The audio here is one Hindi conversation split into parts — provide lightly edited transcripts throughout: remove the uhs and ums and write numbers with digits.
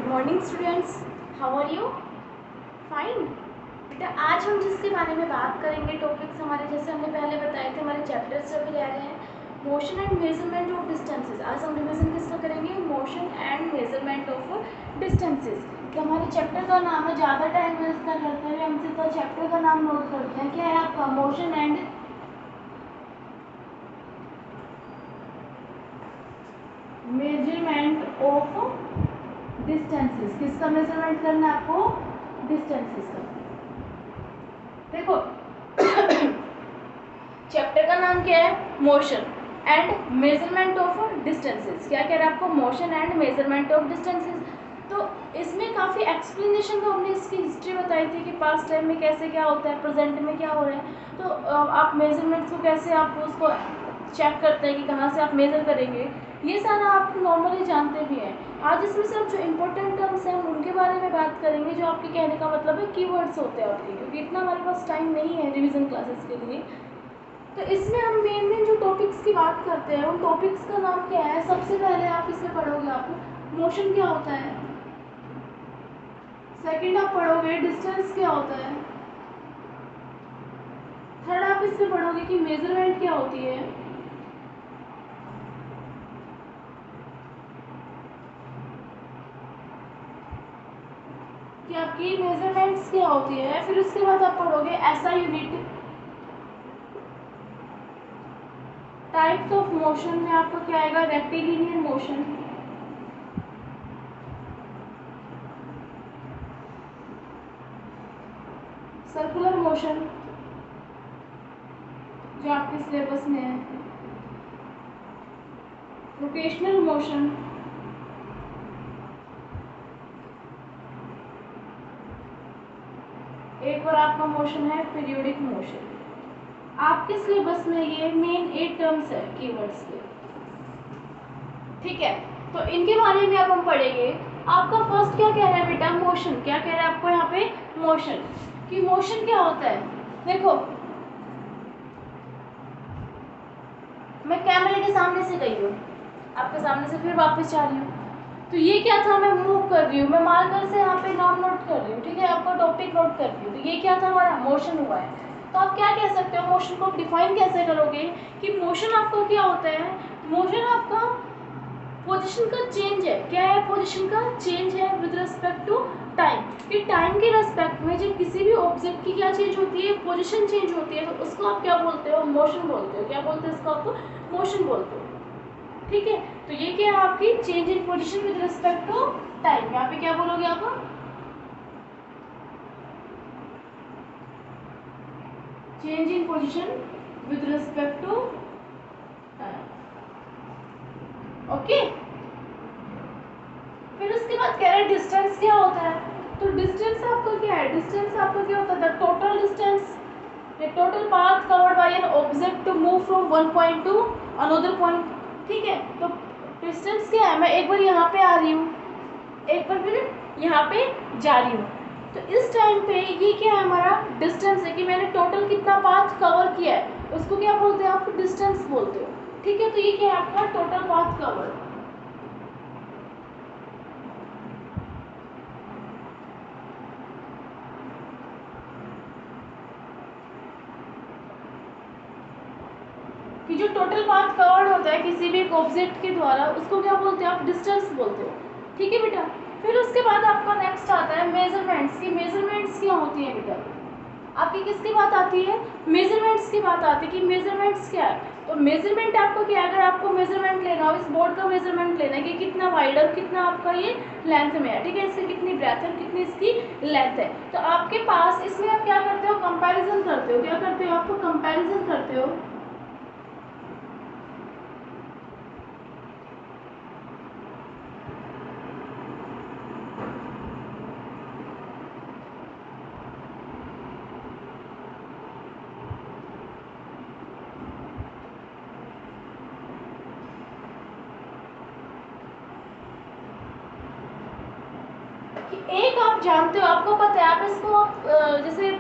Morning students, how are you? Fine. बेटा आज हम जिसके बारे में बात करेंगे टॉपिक्स हमारे, जैसे हमने पहले बताए थे, हमारे चैप्टर्स अभी रह रहे हैं motion and measurement of distances. आज हम रिवीजन किसका करेंगे? Motion and measurement of distances. तो हमारे चैप्टर का नाम है, ज़्यादा टाइम वेस्ट ना करते हुए हम सीधा चैप्टर का नाम नोट करते हैं। क्या है आपका? Motion and measurement of distances. किसका मेजरमेंट करना है आपको? डिस्टेंसेस का। देखो चैप्टर का नाम क्या है? Motion and measurement of distances. क्या कह रहा है आपको? Motion and measurement of distances. तो इसमें काफ़ी एक्सप्लेनेशन तो हमने इसकी हिस्ट्री बताई थी कि पास्ट टाइम में कैसे क्या होता है, प्रेजेंट में क्या हो रहा है। तो आप मेजरमेंट्स को कैसे आप उसको चेक करते हैं कि कहाँ से आप मेजर करेंगे, ये सारा आप नॉर्मली जानते भी हैं। आज इसमें सिर्फ जो इम्पोर्टेंट टर्म्स हैं उनके बारे में बात करेंगे, जो आपके कहने का मतलब है कीवर्ड्स होते हैं आपके, क्योंकि इतना हमारे पास टाइम नहीं है रिवीजन क्लासेस के लिए। तो इसमें हम मेन जो टॉपिक्स की बात करते हैं उन टॉपिक्स का नाम क्या है? सबसे पहले आप इसमें पढ़ोगे, आप मोशन क्या होता है। सेकंड आप पढ़ोगे डिस्टेंस क्या होता है। थर्ड आप इसमें पढ़ोगे कि मेजरमेंट क्या होती है। कि आपकी मेजरमेंट्स क्या होती है। फिर उसके बाद आप पढ़ोगे ऐसा यूनिट। टाइप्स ऑफ मोशन में आपका क्या आएगा? रेक्टिलिनियर मोशन, सर्कुलर मोशन जो आपके सिलेबस में है, रोटेशनल मोशन, एक और आपका मोशन है पीरियोडिक मोशन। आपके सिलेबस में ये मेन 8 टर्म्स है कीवर्ड्स के, ठीक है। तो इनके बारे में अब हम पढ़ेंगे। आपका फर्स्ट क्या कह रहा है बेटा? मोशन। क्या कह रहा है आपको यहाँ पे? मोशन। कि मोशन क्या होता है? देखो मैं कैमरे के सामने से गई हूँ, आपके सामने से फिर वापस जा रही हूँ, तो ये क्या था? मैं मूव कर रही हूँ, मैं मार्कर से यहाँ पे नाम नोट कर रही हूँ, ठीक है, आपका टॉपिक नोट कर रही हूँ। तो ये क्या था? हमारा मोशन हुआ है। तो आप क्या कह सकते हो? मोशन को डिफाइन कैसे करोगे कि मोशन आपका क्या होता है? मोशन आपका पोजीशन का चेंज है। क्या है? पोजीशन का चेंज है विद रिस्पेक्ट टू टाइम। कि टाइम के रिस्पेक्ट में जब किसी भी ऑब्जेक्ट की क्या चेंज होती है? पोजीशन चेंज होती है, तो उसको आप क्या बोलते हो? मोशन बोलते हो। क्या बोलते हो इसको? आपको मोशन बोलते हो, ठीक है। तो ये क्या है आपकी? Change in position with respect to time. यहाँ पे क्या बोलोगे आप? Change in position with respect to time, okay. फिर उसके बाद कह रहे हैं डिस्टेंस क्या होता है। तो डिस्टेंस आपका क्या है? डिस्टेंस आपका क्या होता है? The total distance, the total path covered by an object to move from one point to another point, ठीक है। तो डिस्टेंस क्या है? मैं एक बार यहाँ पे आ रही हूँ, एक बार फिर यहाँ पे जा रही हूँ, तो इस टाइम पे ये क्या है? हमारा डिस्टेंस है कि मैंने टोटल कितना पाथ कवर किया है, उसको क्या बोलते हैं? आप डिस्टेंस बोलते हो, ठीक है। तो ये क्या है आपका? Total path cover. कि जो टोटल पाथ कवर्ड होता है किसी भी एक ऑब्जेक्ट के द्वारा, उसको क्या बोलते हैं? आप डिस्टेंस बोलते हो, ठीक है बेटा। फिर उसके बाद आपका नेक्स्ट आता है मेजरमेंट्स। की मेजरमेंट्स क्या होती है बेटा? आपकी किसकी बात आती है? मेजरमेंट्स की बात आती है कि मेजरमेंट्स क्या है। तो मेजरमेंट आपको क्या है? अगर आपको मेजरमेंट लेना हो, इस बोर्ड का मेजरमेंट लेना है कि कितना वाइड और कितना आपका ये लेंथ में है, ठीक है, इसकी कितनी ब्रेथ है, कितनी इसकी लेंथ है, तो आपके पास इसमें आप क्या करते हो? कंपैरिजन करते हो। क्या करते हो? आपको कंपैरिजन करते हो। एक आप जानते हो, आपको पता है, आप इसको आप जैसे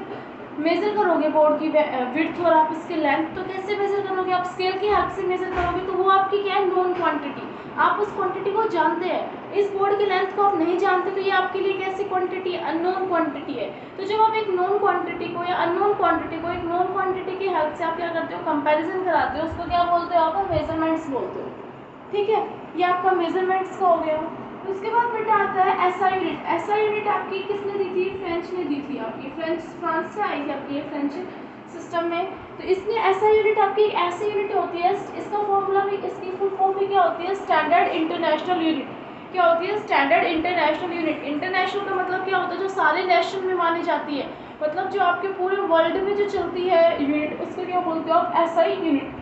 मेजर करोगे बोर्ड की विड्थ और आप इसकी लेंथ, तो कैसे मेजर करोगे? आप स्केल की हेल्प से मेजर करोगे, तो वो आपकी क्या है? Known quantity. आप उस क्वांटिटी को जानते हैं। इस बोर्ड की लेंथ को आप नहीं जानते तो ये आपके लिए कैसी क्वांटिटी है, अननोन क्वांटिटी है। तो जब आप एक नोन क्वांटिटी को या अननोन क्वांटिटी को एक नोन क्वांटिटी की हेल्प से आप क्या करते हो, कंपैरिजन कराते हो, उसको क्या बोलते हो आप, मेजरमेंट्स बोलते हो। ठीक है, ये आपका मेजरमेंट्स का हो गया। उसके बाद बेटा आता है एसआई यूनिट। एसआई यूनिट आपकी किसने दी थी, फ्रेंच ने दी थी आपकी, फ्रांस से आई थी आपकी ये फ्रेंच सिस्टम में। तो इसमें एसआई यूनिट आपकी ऐसी यूनिट होती है, इसका फॉर्मूला भी, इसकी फुल फॉर्म भी क्या होती है, स्टैंडर्ड इंटरनेशनल यूनिट। क्या होती है, स्टैंडर्ड इंटरनेशनल यूनिट। इंटरनेशनल का मतलब क्या होता है, जो सारे नेशन में मानी जाती है, मतलब जो आपके पूरे वर्ल्ड में जो चलती है यूनिट, उसको क्या बोलते हो आप, एसआई यूनिट।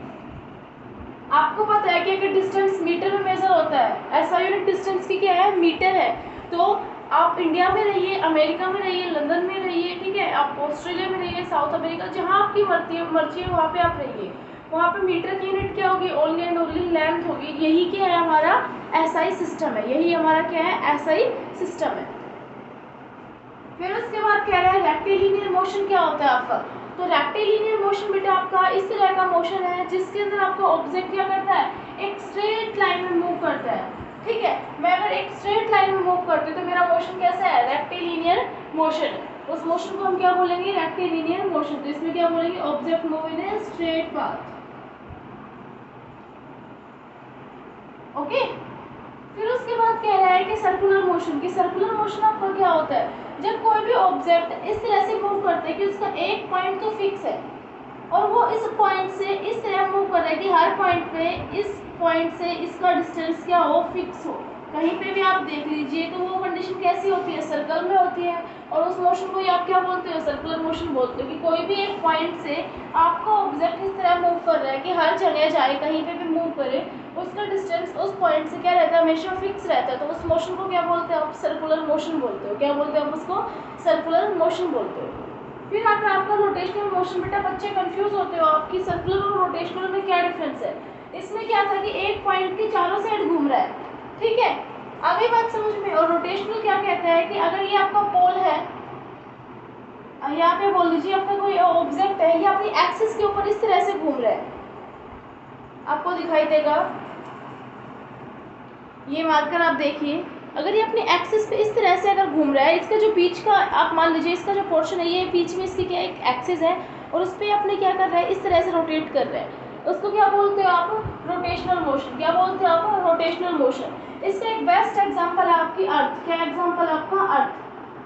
आपको पता है कि अगर डिस्टेंस मीटर में मेजर होता है, एसआई यूनिट डिस्टेंस की क्या है, मीटर है। तो आप इंडिया में रहिए, अमेरिका में रहिए, लंदन में रहिए, ठीक है, आप ऑस्ट्रेलिया में रहिए, साउथ अमेरिका, जहाँ आपकी मर्जी है वहाँ पे आप रहिए, वहाँ पे मीटर की यूनिट क्या होगी, ओनली एंड ओनली लेंथ होगी। यही क्या है, हमारा एसआई सिस्टम है, यही हमारा क्या है, एसआई सिस्टम है। फिर उसके बाद कह रहा है रेक्टिलिनियर मोशन क्या होता है आपका। तो रेक्टिलिनियर मोशन बेटा आपका इस तरह का मोशन है जिसके अंदर आपका ऑब्जेक्ट क्या करता है, एक स्ट्रेट लाइन में मूव करता है। ठीक है, मैं अगर एक स्ट्रेट लाइन में मूव करती हूँ तो मेरा मोशन कैसा है, रेक्टिलिनियर मोशन। उस मोशन को हम क्या बोलेंगे, रेक्टिलिनियर मोशन। तो इसमें क्या बोलेंगे, object move in a straight path. Okay, फिर उसके बाद कह रहा है कि सर्कुलर मोशन। की सर्कुलर मोशन आपका क्या होता है, जब कोई भी ऑब्जेक्ट इस तरह से मूव करता है कि उसका एक पॉइंट तो फिक्स है और वो इस पॉइंट से इस तरह मूव कर रहा है कि हर पॉइंट पे इस पॉइंट से इसका डिस्टेंस क्या हो, फिक्स हो। कहीं पे भी आप देख लीजिए तो वो कंडीशन कैसी होती है, सर्कल में होती है, और उस मोशन को ही आप क्या बोलते हो, सर्कुलर मोशन बोलते हो। कि कोई भी एक पॉइंट से आपका ऑब्जेक्ट इस तरह मूव कर रहा है कि हर जगह जाए, कहीं पे भी मूव करे, उसका डिस्टेंस उस पॉइंट से क्या रहता है, हमेशा फिक्स रहता है। तो उस मोशन को क्या बोलते हैं आप, सर्कुलर मोशन बोलते हो। क्या बोलते हैं आप उसको, सर्कुलर मोशन बोलते हो। फिर आता है आपका रोटेशनल मोशन। बेटा बच्चे कंफ्यूज होते हो आपकी, सर्कुलर और रोटेशनल में क्या डिफरेंस है। इसमें क्या था कि एक पॉइंट के चारों साइड घूम रहा है, ठीक है, आगे बात समझ में। और रोटेशनल क्या कहता है कि अगर ये आपका पोल है, यहाँ पे बोल लीजिए आपका कोई ऑब्जेक्ट है, ये अपनी एक्सिस के ऊपर इस तरह से घूम रहा है, आपको दिखाई देगा ये मार्कर, आप देखिए, अगर ये अपनी एक्सिस पे इस तरह से अगर घूम रहा है, इसका जो बीच का, आप मान लीजिए इसका जो पोर्शन है, ये बीच में इसकी क्या एक एक्सिस है और उस पर अपने क्या कर रहा है, इस तरह से रोटेट कर रहा है, उसको क्या बोलते हो आप, रोटेशनल मोशन। क्या बोलते हो आप, रोटेशनल मोशन। इसका एक बेस्ट एग्जाम्पल है आपकी अर्थ। क्या एग्जाम्पल आपका, अर्थ।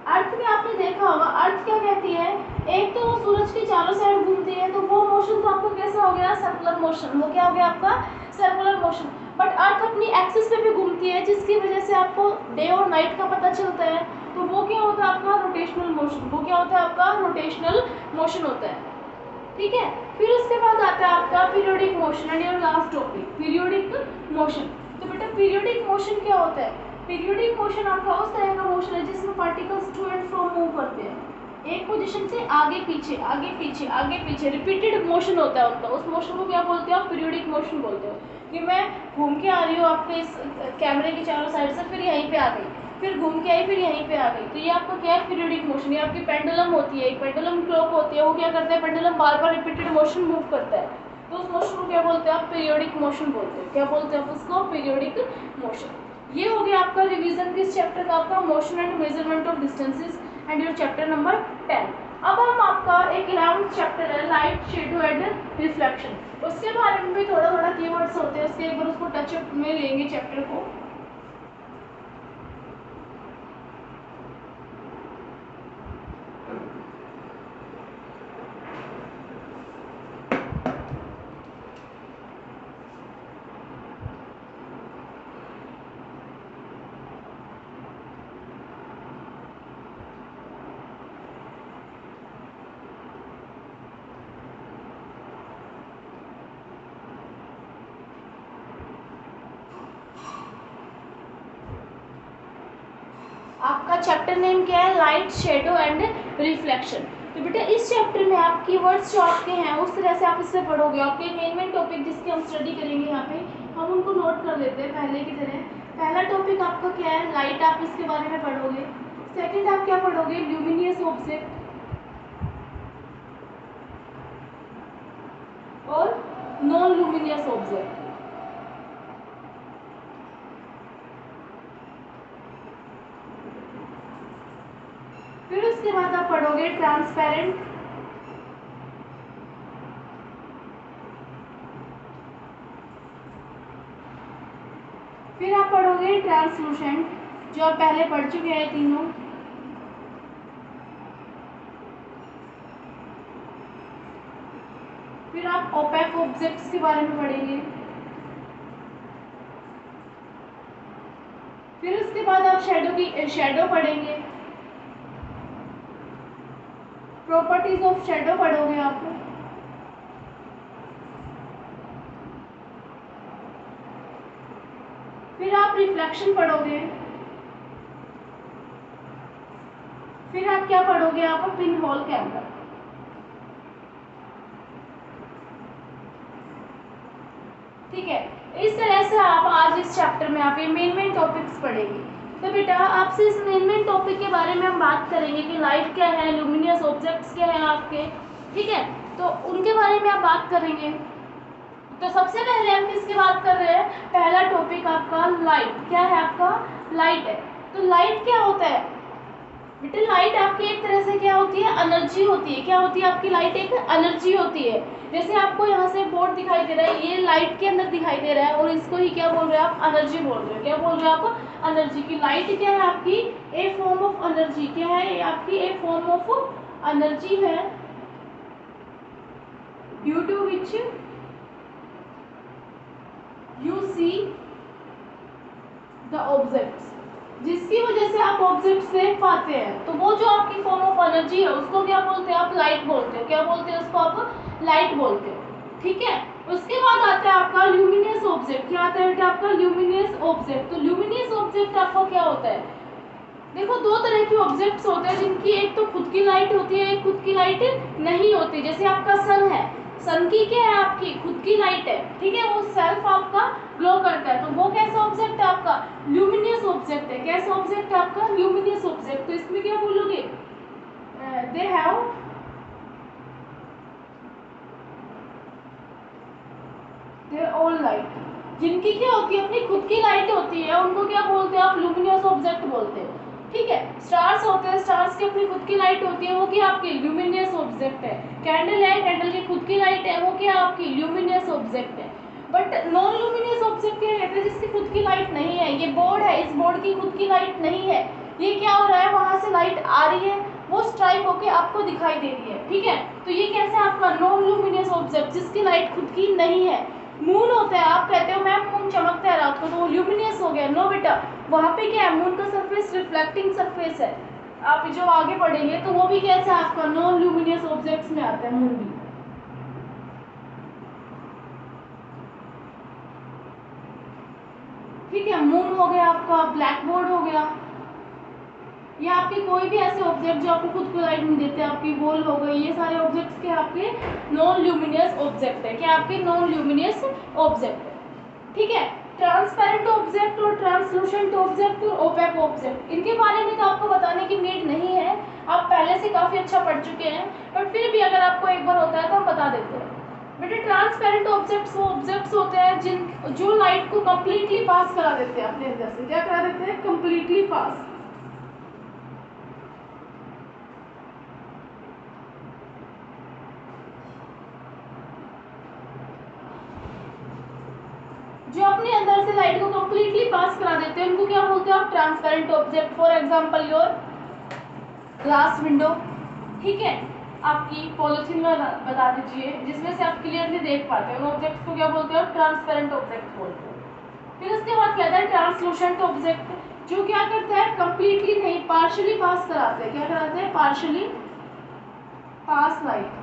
अर्थ में आपने देखा होगा, अर्थ क्या कहती है, एक तो वो सूरज के चारों साइड घूमती है, तो वो मोशन तो आपको कैसा हो गया, सर्कुलर मोशन। वो क्या हो गया आपका, सर्कुलर मोशन। बट अर्थ अपनी एक्सिस पे भी घूमती है, जिसकी वजह से आपको डे और नाइट का पता चलता है, तो वो क्या होता है आपका, रोटेशनल मोशन। वो क्या होता है आपका, रोटेशनल मोशन होता है। ठीक है, फिर उसके बाद आता है आपका periodic motion and your last topic, periodic motion. तो बेटा पीरियोडिक मोशन क्या होता है, पीरियोडिक मोशन आपका उस तरह का मोशन है जिसमें particles to and fro move करते हैं, एक पोजीशन से आगे पीछे आगे पीछे आगे पीछे, रिपीटेड मोशन होता है उनका। उस मोशन को क्या बोलते हो आप, पीरियोडिक मोशन बोलते हो। कि मैं घूम के आ रही हूँ आपके इस कैमरे के चारों साइड से, फिर यहीं पे आ गई, फिर घूम के आई, फिर यहीं पे आ गई, तो ये आपका क्या है, पीरियोडिक मोशन। ये आपकी पेंडुलम होती है, एक पेंडुलम क्लॉक होती है, वो क्या करता है, पेंडुलम बार बार रिपीटेड मोशन मूव करता है, तो उस मोशन को क्या बोलते हैं आप, पीरियोडिक मोशन बोलते हो। क्या बोलते हैं आप उसको, पीरियोडिक मोशन। ये हो गया आपका रिवीजन किस चैप्टर का, आपका motion and measurement of distances and your chapter number 10। अब हम आपका एक 11th चैप्टर है, लाइट शेडो एंड रिफ्लेक्शन, उसके बारे में भी थोड़ा थोड़ा कीवर्ड्स होते हैं, उसके एक बार उसको टच में लेंगे चैप्टर को। आपका चैप्टर नेम क्या है, लाइट शेडो एंड रिफ्लेक्शन। तो बेटा इस चैप्टर में आप कीवर्ड्स जो आपके हैं उस तरह से आप इससे पढ़ोगे। आपके मेन टॉपिक जिसके हम स्टडी करेंगे यहाँ पे, हम उनको नोट कर लेते हैं पहले की तरह। पहला टॉपिक आपका क्या है, लाइट, आप इसके बारे में पढ़ोगे। सेकंड आप क्या पढ़ोगे, ल्यूमिनियस ऑब्जेक्ट और नॉन ल्यूमिनियस ऑब्जेक्ट। फिर उसके बाद आप पढ़ोगे ट्रांसपेरेंट, फिर आप पढ़ोगे ट्रांसलूसेंट, जो आप पहले पढ़ चुके हैं तीनों। फिर आप ओपेक ऑब्जेक्ट्स के बारे में पढ़ेंगे। फिर उसके बाद आप शैडो पढ़ेंगे, प्रॉपर्टीज ऑफ शैडो पढ़ोगे आप। फिर आप रिफ्लेक्शन पढ़ोगे। फिर आप क्या पढ़ोगे, आप पिन होल कैमरा। ठीक है, इस तरह से आप आज इस चैप्टर में आप ये मेन टॉपिक्स पढ़ेंगे। तो बेटा आपसे इस मेन टॉपिक के बारे में हम बात करेंगे कि लाइट क्या है, ल्यूमिनियस ऑब्जेक्ट्स क्या है आपके, ठीक है, तो उनके बारे में आप बात करेंगे। तो सबसे पहले हम किसकी बात कर रहे हैं, पहला टॉपिक आपका लाइट। क्या है आपका, लाइट है। तो लाइट क्या होता है बेटा, लाइट आपकी एक तरह से क्या होती है, एनर्जी होती है। क्या होती है आपकी लाइट, एक एनर्जी होती है। जैसे आपको यहाँ से बोर्ड दिखाई दे रहा है, ये लाइट के अंदर दिखाई दे रहा है और इसको ही क्या बोल रहे हैं आप, एनर्जी बोल रहे हो। क्या बोल रहे हो आप, एनर्जी की। लाइट क्या है आपकी, ए फॉर्म ऑफ एनर्जी। क्या है ये आपकी, ए फॉर्म ऑफ एनर्जी है, due to which you see the objects, जिसकी वजह से आप ऑब्जेक्ट्स देख पाते हैं। तो वो जो आपकी फॉर्म ऑफ एनर्जी है उसको क्या बोलते हैं आप, लाइट बोलते हो। क्या बोलते हैं उसको आप, लाइट बोलते हो। ठीक है, उसके बाद आता है आपका ल्यूमिनियस ऑब्जेक्ट। क्या आता है बेटा आपका, ल्यूमिनियस ऑब्जेक्ट। तो ल्यूमिनियस ऑब्जेक्ट आपका क्या होता है, देखो दो तरह के ऑब्जेक्ट्स होते हैं जिनकी एक तो खुद की लाइट होती है, एक खुद की लाइट नहीं होती। जैसे आपका सन है, सन की क्या है आपकी खुद की लाइट है, ठीक है, वो सेल्फ आपका ग्लो करता है। तो वो कैसा ऑब्जेक्ट है आपका, ल्यूमिनियस ऑब्जेक्ट है। कैसा ऑब्जेक्ट है आपका, ल्यूमिनियस ऑब्जेक्ट। तो इसमें क्या बोलोगे, they have their own light. जिनकी क्या होती है, अपनी खुद की लाइट होती है, उनको क्या बोलते हैं आप, ल्यूमिनियस ऑब्जेक्ट बोलते हैं। ठीक है, स्टार्स होते हैं, स्टार्स की अपनी खुद की लाइट होती है, वो क्या आपकी ल्यूमिनियस ऑब्जेक्ट है। कैंडल है, कैंडल की खुद की लाइट है, वो क्या आपकी ल्यूमिनियस ऑब्जेक्ट है। बट नॉन ल्यूमिनियस ऑब्जेक्ट क्या कहते हैं, जिसकी खुद की लाइट नहीं है। ये बोर्ड है, इस बोर्ड की खुद की लाइट नहीं है। ये क्या हो रहा है, वहां से लाइट आ रही है, वो स्ट्राइक होके आपको दिखाई दे रही है। ठीक है, तो ये कैसे आपका नॉन ल्यूमिनियस ऑब्जेक्ट, जिसकी लाइट खुद की नहीं है। मून होता है, आप कहते हो मैम मून चमकता है रात को, तो वो ल्यूमिनियस हो गया। नो बेटा, वहाँ पे क्या है, मून का सरफेस रिफ्लेक्टिंग सरफेस है। आप जो आगे पढ़ेंगे तो वो भी कैसा आपका नॉन ल्यूमिनियस ऑब्जेक्ट्स में आता है मून भी। ठीक है, मून हो गया आपका, ब्लैक बोर्ड हो गया, या आपके कोई भी ऐसे ऑब्जेक्ट जो आपको खुद को लाइट नहीं देते, आपकी वॉल हो गई, ये सारे ऑब्जेक्ट्स के आपके नॉन ल्यूमिनियस ऑब्जेक्ट है। क्या आपके नॉन ल्यूमिनियस ऑब्जेक्ट है। ठीक है, ट्रांसपेरेंट ऑब्जेक्ट और ट्रांसलूसेंट ऑब्जेक्ट और ओपेक ऑब्जेक्ट, इनके बारे में तो आपको बताने की नीड नहीं है, आप पहले से काफ़ी अच्छा पढ़ चुके हैं, बट फिर भी अगर आपको एक बार होता है तो हम बता देते हैं। बेटे ट्रांसपेरेंट ऑब्जेक्ट्स वो ऑब्जेक्ट्स होते हैं जो लाइट को कंप्लीटली पास करा देते हैं अपने अंदर से। क्या करा देते हैं, कंप्लीटली पास। जो अपने अंदर से लाइट को कंप्लीटली पास करा देते हैं उनको क्या बोलते हैं आप, transparent object. For example your glass window. ठीक है, आपकी पॉलिथीन में बता दीजिए जिसमें से आप क्लियरली देख पाते हैं, उन ऑब्जेक्ट्स को क्या बोलते हैं, ट्रांसपेरेंट ऑब्जेक्ट बोलते हैं। फिर उसके बाद क्या है, ट्रांसलूसेंट ऑब्जेक्ट, जो क्या करता है, कंप्लीटली नहीं, पार्शियली पास कराते हैं। क्या कराते हैं, पार्शियली पास लाइट।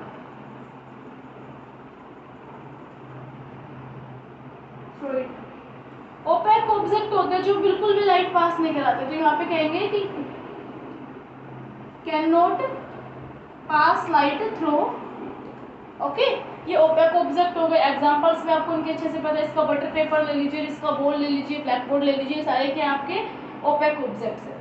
ओपेक ऑब्जेक्ट होते हैं जो बिल्कुल भी लाइट पास नहीं कराते, तो यहाँ पे कहेंगे कि can not pass light through. Okay, ये ओपेक ऑब्जेक्ट हो गए। एग्जांपल्स में आपको उनके अच्छे से पता है, इसका बटर पेपर ले लीजिए, इसका बोर्ड ले लीजिए, ब्लैक बोर्ड ले लीजिए, सारे क्या आपके ओपेक ऑब्जेक्ट्स है।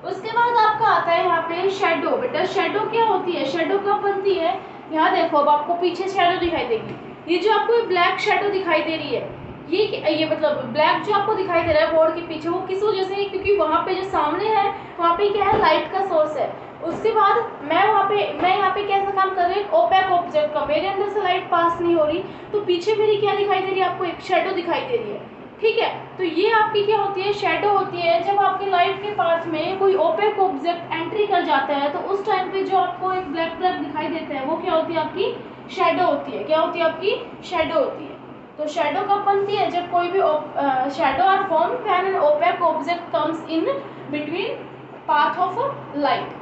उसके बाद आपका आता है यहाँ पे शेडो। बेटा शेडो क्या होती है, शेडो कब बनती है, यहाँ देखो अब आपको पीछे शेडो दिखाई देगी, ये जो आपको ब्लैक शेडो दिखाई दे रही है, ये मतलब ब्लैक जो आपको दिखाई दे रहा है बोर्ड के पीछे, वो किस वजह से है, क्योंकि वहाँ पे जो सामने है वहाँ पे क्या है, लाइट का सोर्स है। उसके बाद मैं यहाँ पे कैसा काम कर रही हूँ, ओपेक ऑब्जेक्ट का, मेरे अंदर से लाइट पास नहीं हो रही, तो पीछे मेरी क्या दिखाई दे रही है आपको, एक शेडो दिखाई दे रही है। ठीक है, तो ये आपकी क्या होती है, शेडो होती है। जब आपके लाइट के पास में कोई ओपेक ऑब्जेक्ट एंट्री कर जाता है तो उस टाइम पे जो आपको एक ब्लैक ब्लैक दिखाई देता है वो क्या होती है, आपकी शेडो होती है। क्या होती है, आपकी शेडो होती है। तो शेडो कब बनती है, जब कोई भी shadow are form when an opaque object comes in between path of light.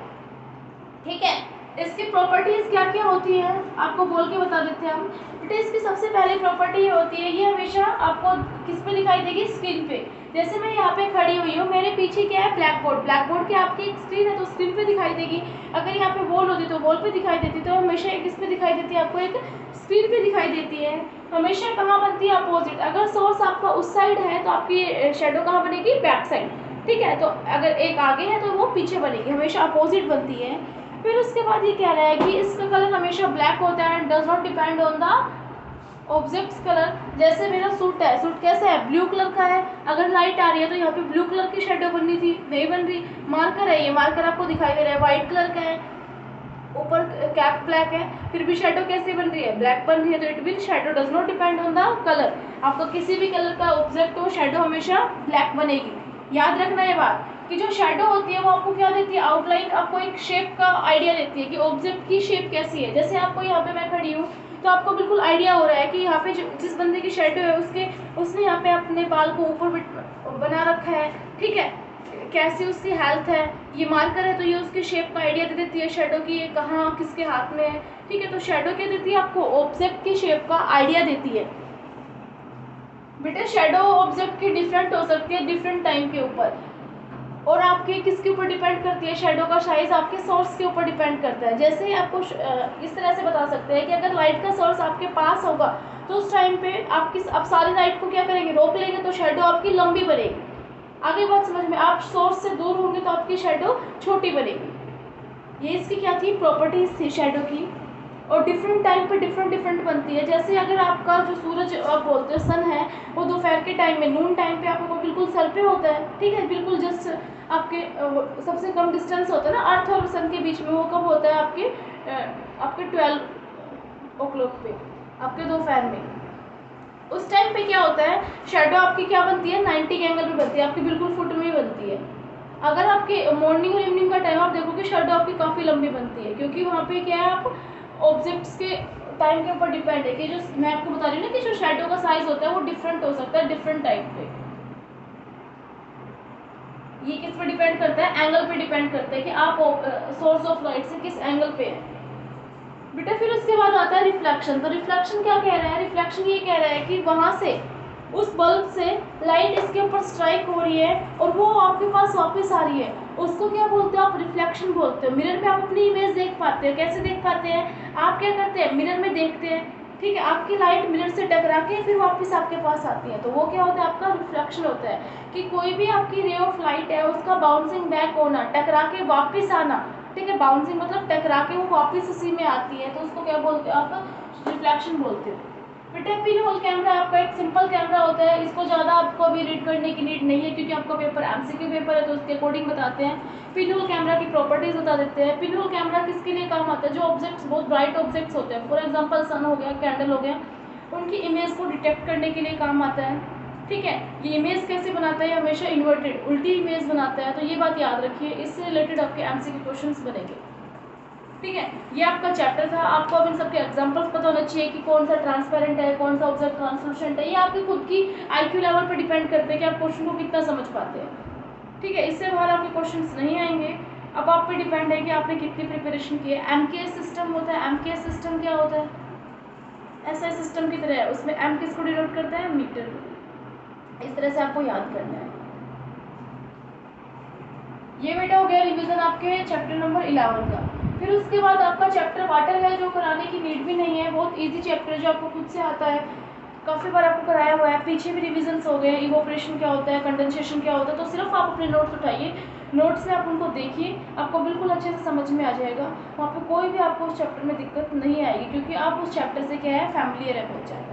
ठीक है, इसकी प्रॉपर्टीज क्या क्या होती हैं आपको बोल के बता देते हैं हम। बेटा इसकी सबसे पहली प्रॉपर्टी ये होती है, ये हमेशा आपको किस पे दिखाई देगी, स्क्रीन पे। जैसे मैं यहाँ पे खड़ी हुई हूँ, मेरे पीछे क्या है, ब्लैक बोर्ड। ब्लैक बोर्ड की आपकी एक स्क्रीन है तो स्क्रीन पे दिखाई देगी। अगर यहाँ पे वॉल होती तो वॉल पे दिखाई देती, तो हमेशा किस पे दिखाई देती है, आपको एक स्क्रीन पे दिखाई देती है। हमेशा कहाँ बनती है, अपोजिट। अगर सोर्स आपका उस साइड है तो आपकी शेडो कहाँ बनेगी, बैक साइड। ठीक है, तो अगर एक आगे है तो वो पीछे बनेगी, हमेशा अपोजिट बनती है। फिर उसके बाद ये कह रहा है कि इसका कलर हमेशा ब्लैक होता है, does not depend on the objects colour. जैसे मेरा सूट है, सूट कैसा है, ब्लू कलर का है। अगर लाइट आ रही है तो यहाँ पे ब्लू कलर की शेडो बननी थी, नहीं बन रही। मार्कर है, ये मार्कर आपको दिखाई दे रहा है व्हाइट कलर का है, ऊपर कैप ब्लैक है, फिर भी शेडो कैसे बन रही है, ब्लैक बन रही है। तो it mean shadow does not depend on the colour. आपका किसी भी कलर का ऑब्जेक्ट हो, शेडो हमेशा ब्लैक बनेगी। याद रखना ये बात कि जो शेडो होती है वो आपको क्या देती है, आउटलाइन, आपको एक शेप का आइडिया देती है कि ऑब्जेक्ट की शेप कैसी है। जैसे आपको यहाँ पे मैं खड़ी हूँ तो आपको बिल्कुल आइडिया हो रहा है कि यहाँ पे जिस बंदे की शेडो है उसने यहाँ पे अपने बाल को ऊपर बना रखा है। ठीक है, कैसी उसकी हेल्थ है। ये मार्कर है तो ये उसकी शेप का आइडिया दे देती है शेडो की, ये कहाँ किसके हाथ में है। ठीक है, तो शेडो क्या देती है, आपको ऑब्जेक्ट की शेप का आइडिया देती है। बेटा शेडो ऑब्जेक्ट की डिफरेंट हो सकती है डिफरेंट टाइम के ऊपर, और आपके किसके ऊपर डिपेंड करती है, शेडो का साइज आपके सोर्स के ऊपर डिपेंड करता है। जैसे आपको इस तरह से बता सकते हैं कि अगर लाइट का सोर्स आपके पास होगा तो उस टाइम पे आप सारी लाइट को क्या करेंगे, रोक लेंगे, तो शेडो आपकी लंबी बनेगी। आगे बात समझ में, आप सोर्स से दूर होंगे तो आपकी शेडो छोटी बनेगी। ये इसकी क्या थी, प्रॉपर्टीज थी शेडो की। और डिफरेंट टाइम पे डिफरेंट बनती है। जैसे अगर आपका जो सूरज आप बोलते हो सन है, वो दोपहर के टाइम में, नून टाइम पे आपको बिल्कुल सर पे होता है। ठीक है, बिल्कुल जस्ट आपके सबसे कम डिस्टेंस होता है ना अर्थ और सन के बीच में, वो कब होता है, आपके 12 o'clock पे, आपके दोपहर में। उस टाइम पे क्या होता है, शेडो आपकी क्या बनती है, 90 के एंगल पे बनती है, आपकी बिल्कुल फुट में ही बनती है। अगर आपके मॉर्निंग और इवनिंग का टाइम आप देखोगे, शेडो आपकी काफ़ी लंबी बनती है, क्योंकि वहाँ पे क्या है, आप ऑब्जेक्ट्स के टाइम के ऊपर डिपेंड है कि जो मैं आपको बता रही हूँ ना कि जो शेडो का साइज होता है वो डिफरेंट हो सकता है डिफरेंट टाइम पे। ये किस पे डिपेंड करता है, एंगल पे डिपेंड करता है कि आप सोर्स ऑफ लाइट से किस एंगल पे है। बेटा फिर उसके बाद आता है रिफ्लेक्शन। तो रिफ्लेक्शन क्या कह रहा है, रिफ्लेक्शन ये कह रहा है कि वहां से, उस बल्ब से लाइट इसके ऊपर स्ट्राइक हो रही है और वो आपके पास वापस आ रही है, उसको क्या बोलते हो आप, रिफ्लेक्शन बोलते हो। मिरर में आप अपनी इमेज देख पाते हो, कैसे देख पाते हैं, आप क्या करते हैं, मिरर में देखते हैं। ठीक है, आपकी लाइट मिरर से टकरा के फिर वापस आपके पास आती है, तो वो क्या होता है, आपका रिफ्लेक्शन होता है। कि कोई भी आपकी रे ऑफ लाइट है, उसका बाउंसिंग बैक होना, टकरा के वापस आना। ठीक है, बाउंसिंग मतलब टकरा के वो वापस उसी में आती है, तो उसको क्या बोलते हो आप, रिफ्लेक्शन बोलते हो। बेटा पिन होल कैमरा आपका एक सिंपल कैमरा होता है, इसको ज़्यादा आपको अभी रीड करने की नीड नहीं है, क्योंकि आपका पेपर एमसीक्यू पेपर है तो उसके अकॉर्डिंग बताते हैं। पिन होल कैमरा की प्रॉपर्टीज बता देते हैं। पिन होल कैमरा किसके लिए काम आता है, जो ऑब्जेक्ट्स बहुत ब्राइट ऑब्जेक्ट्स होते हैं, फॉर एग्जाम्पल सन हो गया, कैंडल हो गया, उनकी इमेज को डिटेक्ट करने के लिए काम आता है। ठीक है, ये इमेज कैसे बनाता है, हमेशा इन्वर्टेड, उल्टी इमेज बनाता है, तो ये बात याद रखिए, इससे रिलेटेड आपके एमसीक्यू क्वेश्चंस बनेंगे। ठीक है, ये आपका चैप्टर था। आपको अब इन सबके एग्जांपल्स पता होना चाहिए कि कौन सा ट्रांसपेरेंट है, कौन सा ऑब्जेक्ट ट्रांसलूसेंट है। ये आपकी खुद की आईक्यू लेवल पर डिपेंड करते हैं कि आप क्वेश्चन को कितना समझ पाते हैं। ठीक है, इससे बाहर आपके क्वेश्चंस नहीं आएंगे। अब आप पे डिपेंड है कि आपने कितनी प्रिपरेशन की है। एमकेएस सिस्टम होता है, एमकेएस सिस्टम क्या होता है, एसआई सिस्टम की तरह है, उसमें एम किसको डिनोट करता है, मीटर। इस तरह से आपको याद करना है। ये बेटा हो गया रिवीजन आपके चैप्टर नंबर 11 का। फिर उसके बाद आपका चैप्टर वाटर है, जो कराने की नीड भी नहीं है, बहुत इजी चैप्टर है जो आपको खुद से आता है, काफ़ी बार आपको कराया हुआ है, पीछे भी रिविजन्स हो गए। इवोपरेशन क्या होता है, कंडेंसेशन क्या होता है, तो सिर्फ आप अपने नोट्स उठाइए, नोट्स में आप उनको देखिए, आपको बिल्कुल अच्छे से समझ में आ जाएगा। वहाँ पे कोई भी आपको उस चैप्टर में दिक्कत नहीं आएगी, क्योंकि आप उस चैप्टर से क्या है, फैमिलियर है बहुत ज़्यादा।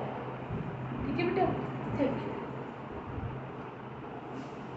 ठीक है बेटा।